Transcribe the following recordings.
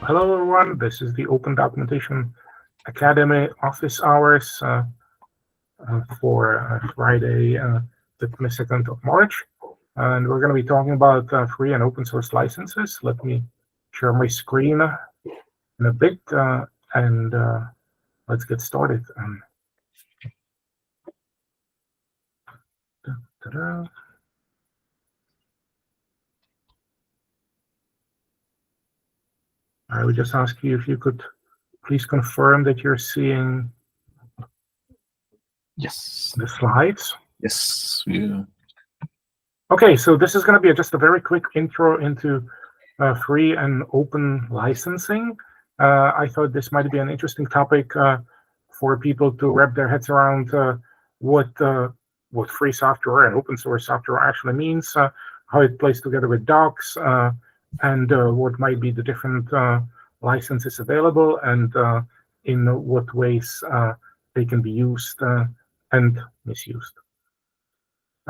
Hello, everyone. This is the Open Documentation Academy office hours for Friday, the 22nd of March. And we're going to be talking about free and open source licenses. Let me share my screen in a bit, and let's get started. I would just ask you if you could please confirm that you're seeing the slides. Yes, we are. Okay, so this is going to be just a very quick intro into free and open licensing. I thought this might be an interesting topic for people to wrap their heads around what free software and open source software actually means, how it plays together with docs, and what might be the different licenses available, and in what ways they can be used and misused.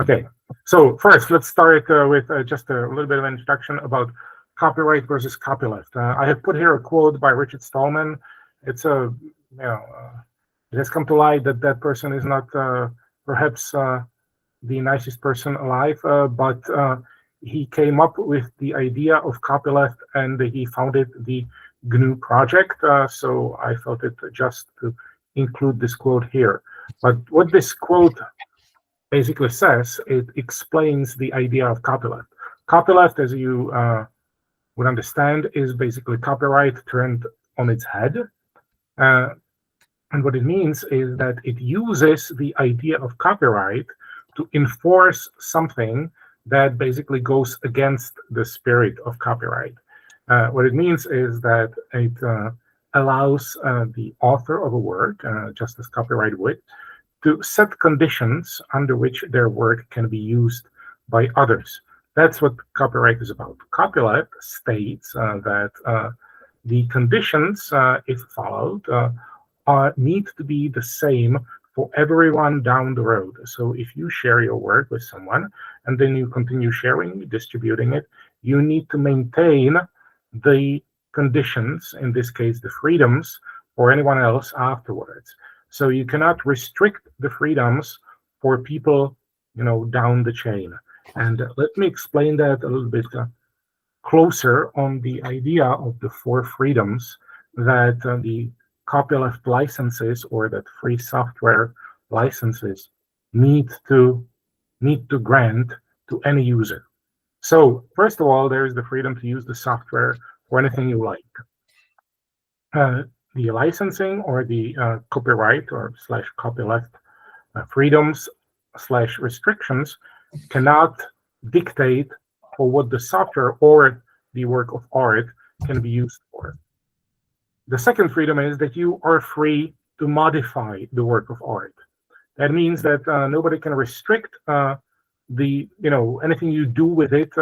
Okay, so first, let's start with just a little bit of an introduction about copyright versus copyleft. I have put here a quote by Richard Stallman. It's it has come to light that that person is not perhaps the nicest person alive, but he came up with the idea of copyleft, and he founded the GNU project. So I felt it just to include this quote here. But what this quote basically says, it explains the idea of copyleft. Copyleft, as you would understand, is basically copyright turned on its head. And what it means is that it uses the idea of copyright to enforce something that basically goes against the spirit of copyright. What it means is that it allows the author of a work, just as copyright would, to set conditions under which their work can be used by others. That's what copyright is about. Copyleft states that the conditions, if followed, need to be the same for everyone down the road. So if you share your work with someone and then you continue sharing, distributing it, you need to maintain the conditions, in this case, the freedoms, for anyone else afterwards. So you cannot restrict the freedoms for people, down the chain. And let me explain that a little bit closer on the idea of the 4 freedoms that the copyleft licenses, or that free software licenses, need to grant to any user. So first of all, there is the freedom to use the software for anything you like. The licensing, or the copyright or / copyleft freedoms / restrictions cannot dictate for what the software or the work of art can be used for. The second freedom is that you are free to modify the work of art. That means that nobody can restrict anything you do with it,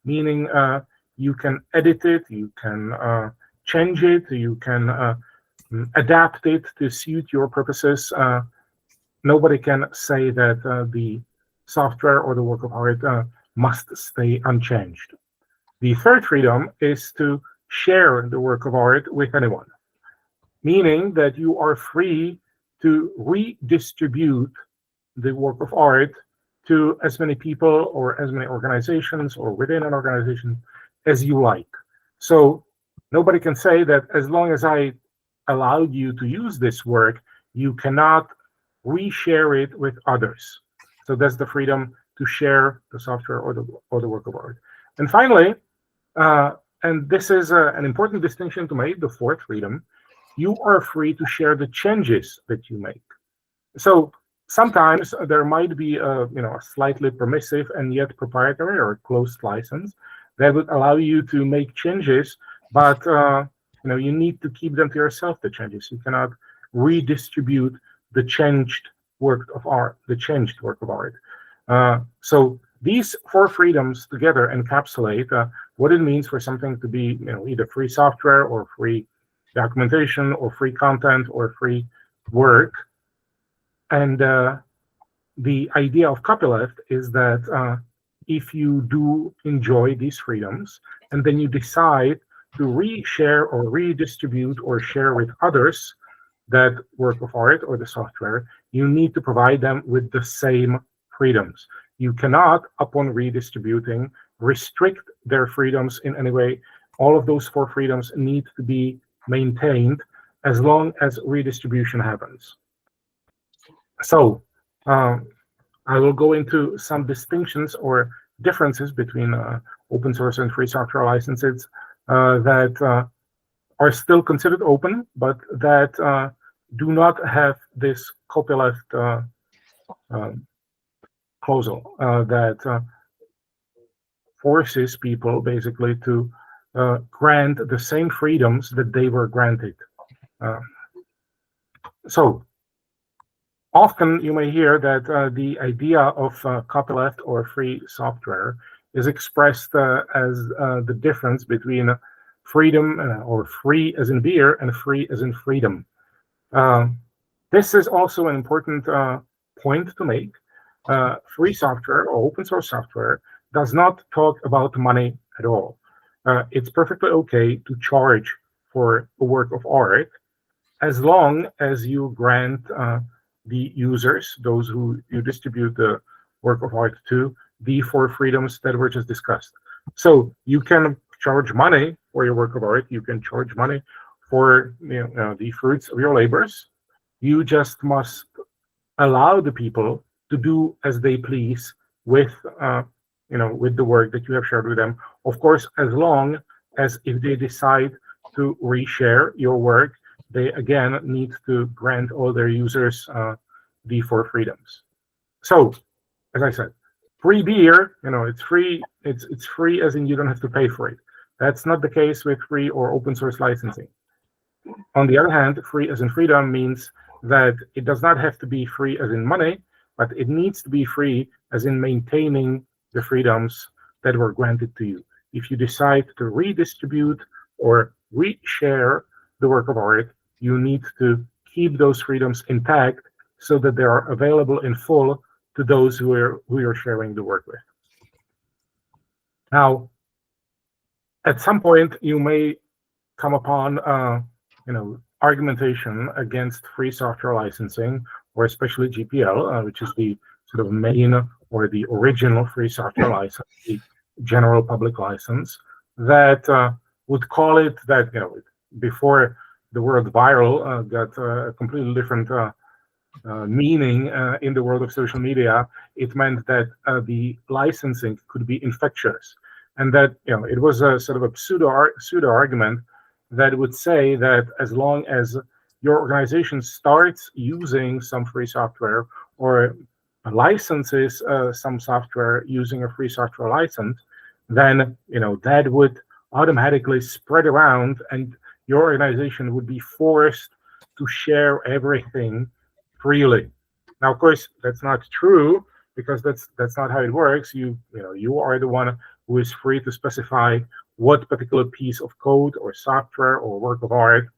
meaning you can edit it, you can change it, you can adapt it to suit your purposes. Nobody can say that the software or the work of art must stay unchanged. The third freedom is to share the work of art with anyone, meaning that you are free to redistribute the work of art to as many people or as many organizations or within an organization as you like. So nobody can say that as long as I allowed you to use this work, you cannot reshare it with others. So that's the freedom to share the software or the work of art. And finally, and this is an important distinction to make, the fourth freedom, you are free to share the changes that you make. So sometimes there might be a slightly permissive and yet proprietary or closed license that would allow you to make changes, but you need to keep them to yourself, the changes. You cannot redistribute the changed work of art, So these 4 freedoms together encapsulate what it means for something to be either free software or free documentation or free content or free work. And the idea of copyleft is that if you do enjoy these freedoms and then you decide to reshare or redistribute or share with others that work of art or the software, you need to provide them with the same freedoms. You cannot, upon redistributing, restrict their freedoms in any way. All of those 4 freedoms need to be maintained as long as redistribution happens. So I will go into some distinctions or differences between open source and free software licenses that are still considered open, but that do not have this copyleft clausel that forces people basically to grant the same freedoms that they were granted. So often you may hear that the idea of copyleft or free software is expressed as the difference between freedom or free as in beer and free as in freedom. This is also an important point to make. Free software or open source software does not talk about money at all. It's perfectly okay to charge for a work of art as long as you grant the users, those who you distribute the work of art to, the 4 freedoms that were just discussed. So you can charge money for your work of art. You can charge money for the fruits of your labors. You just must allow the people to do as they please with with the work that you have shared with them. Of course, as long as if they decide to reshare your work, they again need to grant all their users the 4 freedoms. So, as I said, free beer, it's free. It's free as in you don't have to pay for it. That's not the case with free or open source licensing. On the other hand, free as in freedom means that it does not have to be free as in money, but it needs to be free as in maintaining the freedoms that were granted to you. If you decide to redistribute or reshare the work of art, you need to keep those freedoms intact so that they are available in full to those who you're sharing the work with. Now, at some point, you may come upon argumentation against free software licensing, or especially GPL, which is the sort of main or the original free software license, the general public license, that would call it that, before the word viral got a completely different meaning in the world of social media, it meant that the licensing could be infectious. And that, it was a sort of a pseudo argument that would say that as long as your organization starts using some free software or licenses some software using a free software license, then that would automatically spread around, and your organization would be forced to share everything freely. Now, of course, that's not true, because that's not how it works. You are the one who is free to specify what particular piece of code or software or work of art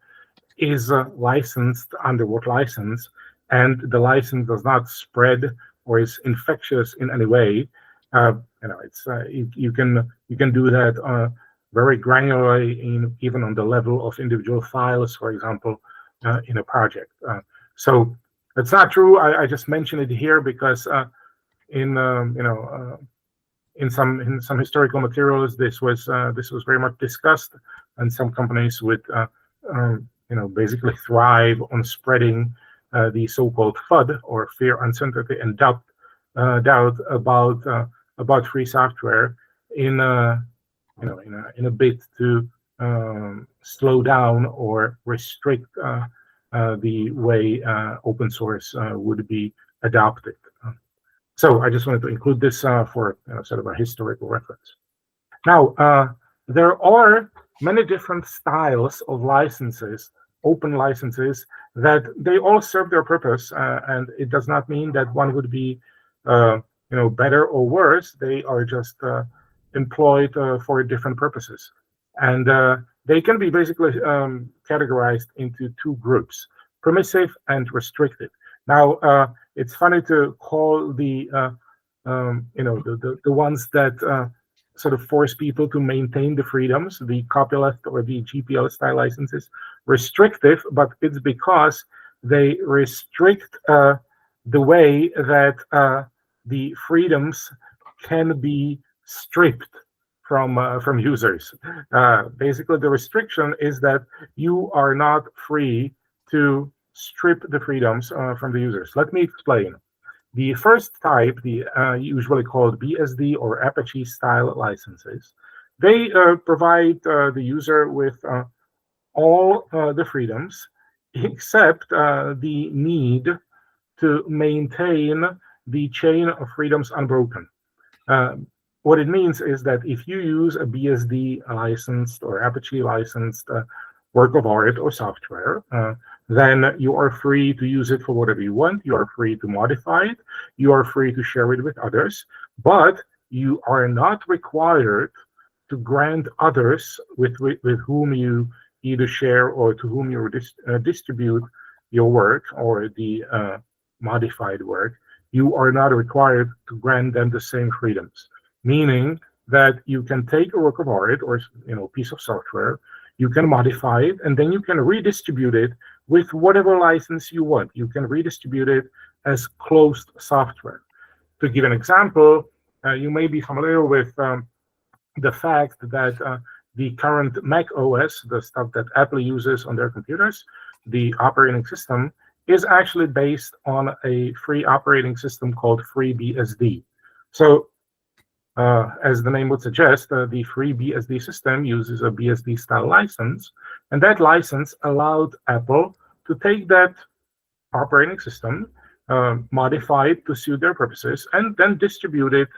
is licensed under what license, and the license does not spread or is infectious in any way. It's you can do that very granularly, even on the level of individual files, for example, in a project. So it's not true. I just mentioned it here because in some historical materials, this was very much discussed, and some companies would basically thrive on spreading the so-called FUD, or fear, uncertainty, and doubt about free software in a bid to slow down or restrict the way open source would be adopted. So I just wanted to include this for sort of a historical reference. Now, there are many different styles of licenses, open licenses, that they all serve their purpose, and it does not mean that one would be better or worse. They are just employed for different purposes, and they can be basically categorized into 2 groups: permissive and restrictive. Now, it's funny to call the ones that sort of force people to maintain the freedoms. The copyleft or the GPL style license is restrictive, but it's because they restrict the way that the freedoms can be stripped from users. Basically, the restriction is that you are not free to strip the freedoms from the users. Let me explain. The first type, the usually called BSD or Apache style licenses, they provide the user with all the freedoms except the need to maintain the chain of freedoms unbroken. What it means is that if you use a BSD licensed or Apache licensed work of art or software, then you are free to use it for whatever you want. You are free to modify it. You are free to share it with others, but you are not required to grant others with whom you either share or to whom you distribute your work or the modified work. You are not required to grant them the same freedoms, meaning that you can take a work of art or piece of software, you can modify it, and then you can redistribute it with whatever license you want. You can redistribute it as closed software. To give an example, you may be familiar with the fact that the current Mac OS, the stuff that Apple uses on their computers, the operating system, is actually based on a free operating system called FreeBSD. So, as the name would suggest, the FreeBSD system uses a BSD style license, and that license allowed Apple to take that operating system, modify it to suit their purposes, and then distribute it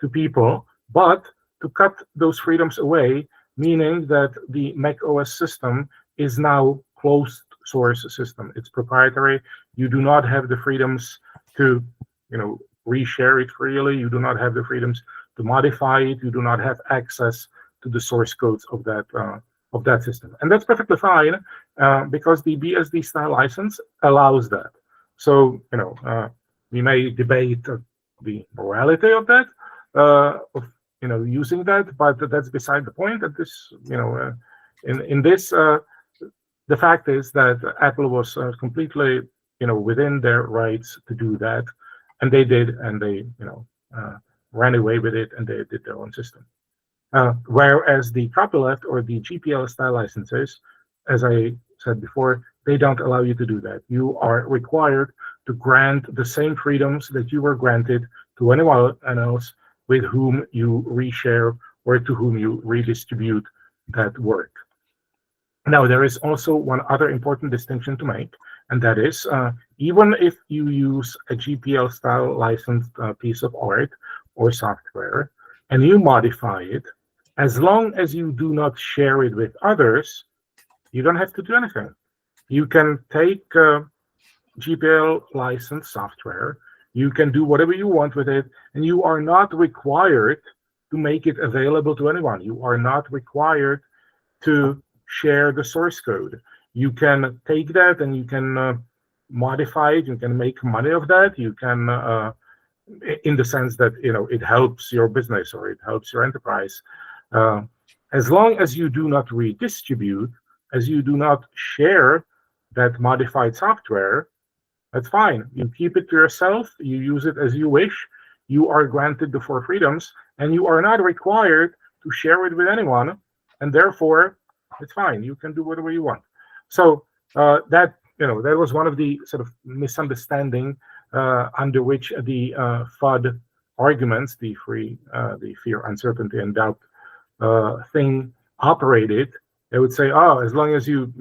to people, but to cut those freedoms away, meaning that the Mac OS system is now closed source system. It's proprietary. You do not have the freedoms to, reshare it freely. You do not have the freedoms to modify it. You do not have access to the source codes of that system, and that's perfectly fine because the BSD style license allows that. So we may debate the morality of that, using that, but that's beside the point. That this, in this, the fact is that Apple was completely, within their rights to do that, and they did, and they, ran away with it, and they did their own system. Whereas the Copyleft or the GPL style licenses, as I said before, they don't allow you to do that. You are required to grant the same freedoms that you were granted to anyone else with whom you reshare or to whom you redistribute that work. Now, there is also one other important distinction to make, and that is even if you use a GPL style licensed piece of art or software and you modify it, as long as you do not share it with others, you don't have to do anything. You can take GPL licensed software, you can do whatever you want with it, and you are not required to make it available to anyone. You are not required to share the source code. You can take that and you can modify it. You can make money of that. You can, in the sense that it helps your business or it helps your enterprise. As long as you do not redistribute, as you do not share that modified software, that's fine. You keep it to yourself. You use it as you wish. You are granted the 4 freedoms, and you are not required to share it with anyone. And therefore, it's fine. You can do whatever you want. So that was one of the sort of misunderstanding under which the FUD arguments, the fear, uncertainty, and doubt thing operated. They would say, oh, as long as you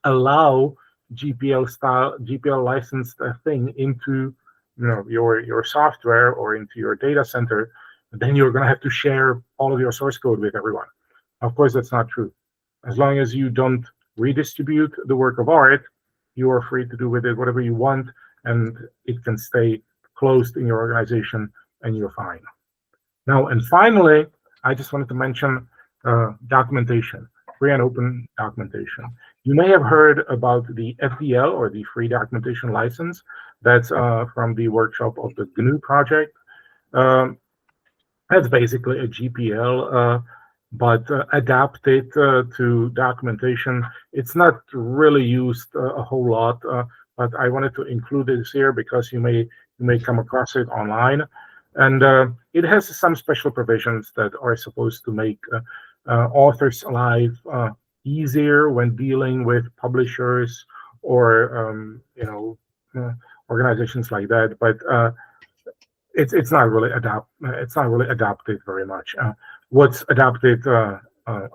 allow GPL licensed thing into your software or into your data center, then you're going to have to share all of your source code with everyone. Of course, that's not true. As long as you don't redistribute the work of art, you are free to do with it whatever you want, and it can stay closed in your organization, and you're fine. Now, and finally, I just wanted to mention documentation, free and open documentation. You may have heard about the FDL, or the Free Documentation License. That's from the workshop of the GNU project. That's basically a GPL, but adapted to documentation. It's not really used a whole lot, but I wanted to include this here because you may come across it online, and it has some special provisions that are supposed to make authors' life easier when dealing with publishers or organizations like that. But it's not really adapted very much. What's adapted a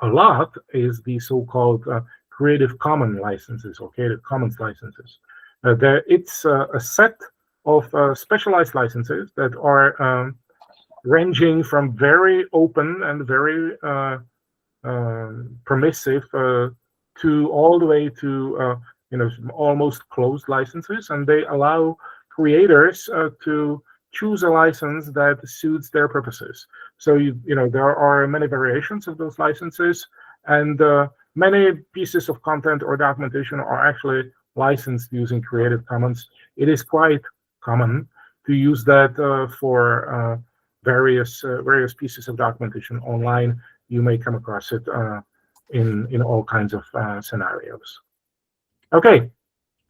lot is the so-called Creative Commons licenses or Creative Commons licenses. It's a set of specialized licenses that are ranging from very open and very permissive to all the way to almost closed licenses, and they allow creators to choose a license that suits their purposes. So there are many variations of those licenses, and many pieces of content or documentation are actually licensed using Creative Commons. It is quite common to use that for various pieces of documentation online. You may come across it in all kinds of scenarios. Okay,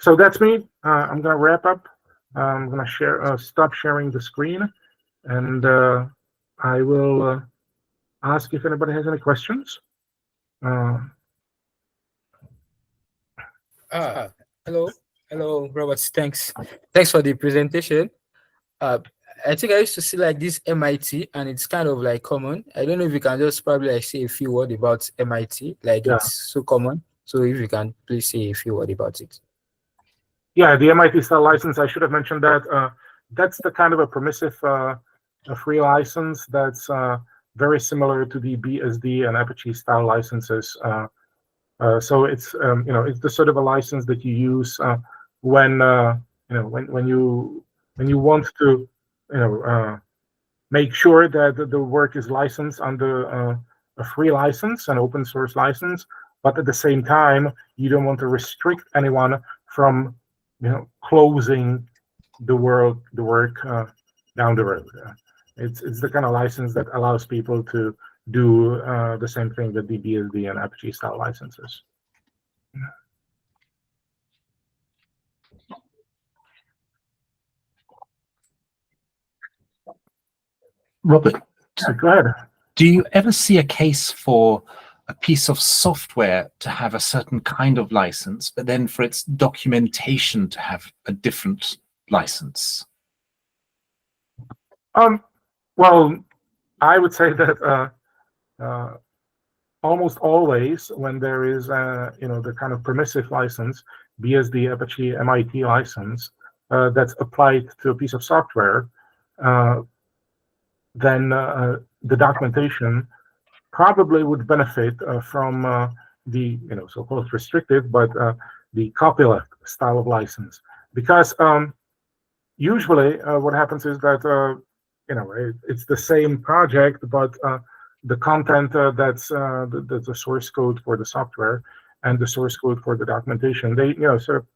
so that's me. I'm going to wrap up. I'm going to stop sharing the screen, and I will ask if anybody has any questions. Hello, Robert. Thanks for the presentation. I think I used to see like this MIT, and it's kind of like common. I don't know if you can just probably like say a few words about MIT, It's so common. So if you can please say a few words about it. Yeah, the MIT style license, I should have mentioned that. That's the kind of a permissive free license that's very similar to the BSD and Apache style licenses. So it's it's the sort of a license that you use when you want to make sure that the work is licensed under a free license, an open source license, but at the same time you don't want to restrict anyone from closing the work down the road. It's the kind of license that allows people to do the same thing that the BSD and Apache style licenses. Robert, go ahead. Do you ever see a case for a piece of software to have a certain kind of license, but then for its documentation to have a different license? Well, I would say that almost always when there is the kind of permissive license, BSD, Apache, MIT license that's applied to a piece of software, then the documentation probably would benefit from the so-called restrictive, but the copyleft style of license, because usually what happens is that it's the same project, but the content that's the source code for the software and the source code for the documentation, they sort of,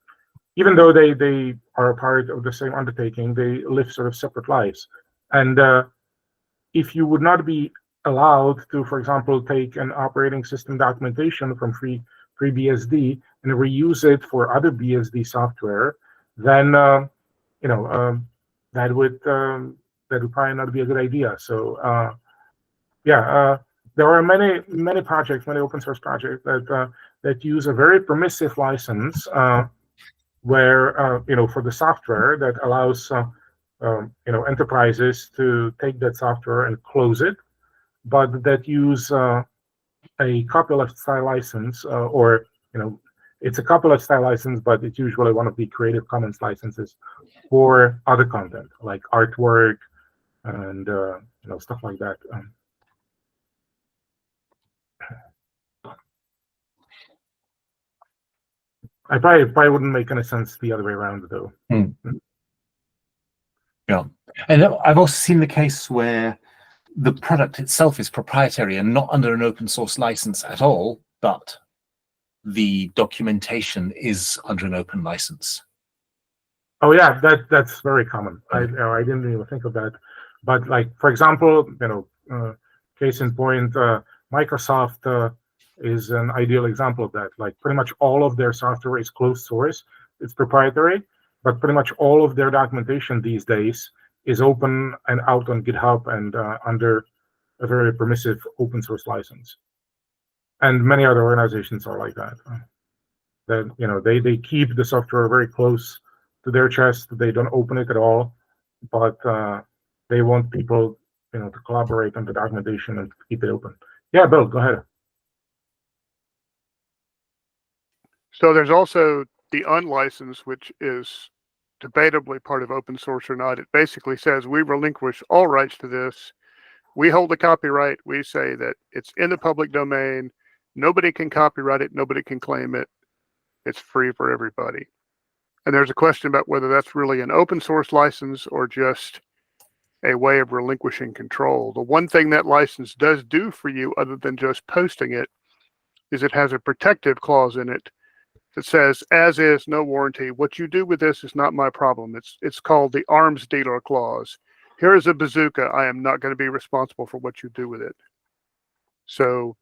even though they are a part of the same undertaking, they live sort of separate lives. And if you would not be allowed to, for example, take an operating system documentation from FreeBSD and reuse it for other BSD software, then that would probably not be a good idea. So there are many projects, many open source projects that use a very permissive license where for the software that allows enterprises to take that software and close it, but that use a copyleft style license, or it's a copyleft style license, but it's usually one of the Creative Commons licenses for other content like artwork and stuff like that. I probably wouldn't make any sense the other way around, though. Yeah, and I've also seen the case where the product itself is proprietary and not under an open source license at all, but the documentation is under an open license. Oh yeah, that's very common. I didn't even think of that. But like, for example, case in point, Microsoft is an ideal example of that. Like pretty much all of their software is closed source, it's proprietary, but pretty much all of their documentation these days is open and out on GitHub and under a very permissive open source license. And many other organizations are like that. That they keep the software very close to their chest. They don't open it at all, but they want people to collaborate on the documentation and keep it open. Yeah, Bill, go ahead. So there's also the unlicensed, which is debatably part of open source or not. It basically says we relinquish all rights to this. We hold the copyright. We say that it's in the public domain. Nobody can copyright it. Nobody can claim it. It's free for everybody. And there's a question about whether that's really an open source license or just a way of relinquishing control. The one thing that license does do for you, other than just posting it, is it has a protective clause in it that says, as is, no warranty. What you do with this is not my problem. It's called the arms dealer clause. Here is a bazooka. I am not going to be responsible for what you do with it. So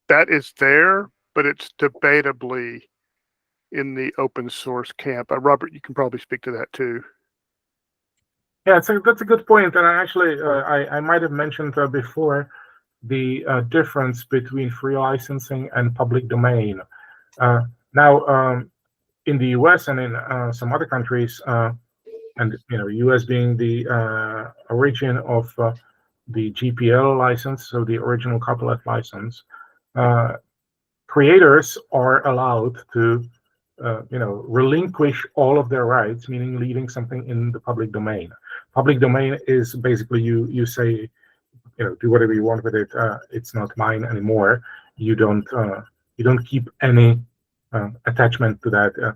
that is there, but it's debatably in the open source camp. Robert, you can probably speak to that too. Yeah, that's a good point. And I might have mentioned before the difference between free licensing and public domain. Now, in the US and in some other countries, and US being the origin of the GPL license, so the original Copyleft license, creators are allowed to relinquish all of their rights, meaning leaving something in the public domain. Public domain is basically you say, do whatever you want with it. It's not mine anymore. You don't keep any attachment to that.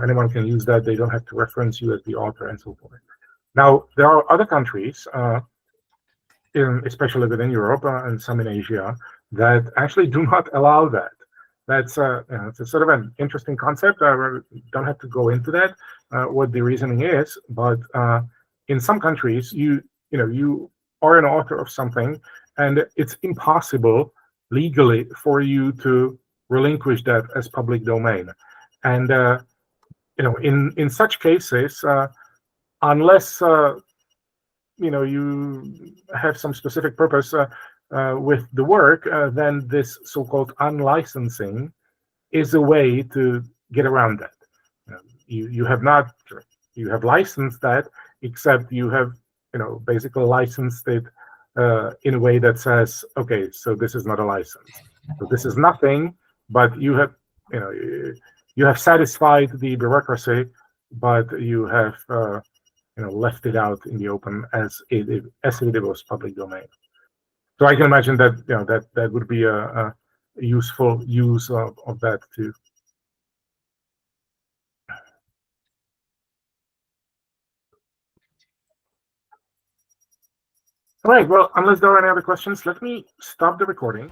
Anyone can use that. They don't have to reference you as the author and so forth. Now, there are other countries, especially within Europe and some in Asia, that actually do not allow that. That's it's a sort of an interesting concept. I don't have to go into that, what the reasoning is, but in some countries, you are an author of something, and it's impossible legally for you to relinquish that as public domain. And in such cases, unless you have some specific purpose with the work, then this so-called unlicensing is a way to get around that. You have licensed that, except you have basically licensed it in a way that says, okay, so this is not a license. So this is nothing, but you have satisfied the bureaucracy, but you have left it out in the open as it was public domain. So I can imagine that that would be a useful use of that too. All right. Well, unless there are any other questions, let me stop the recording.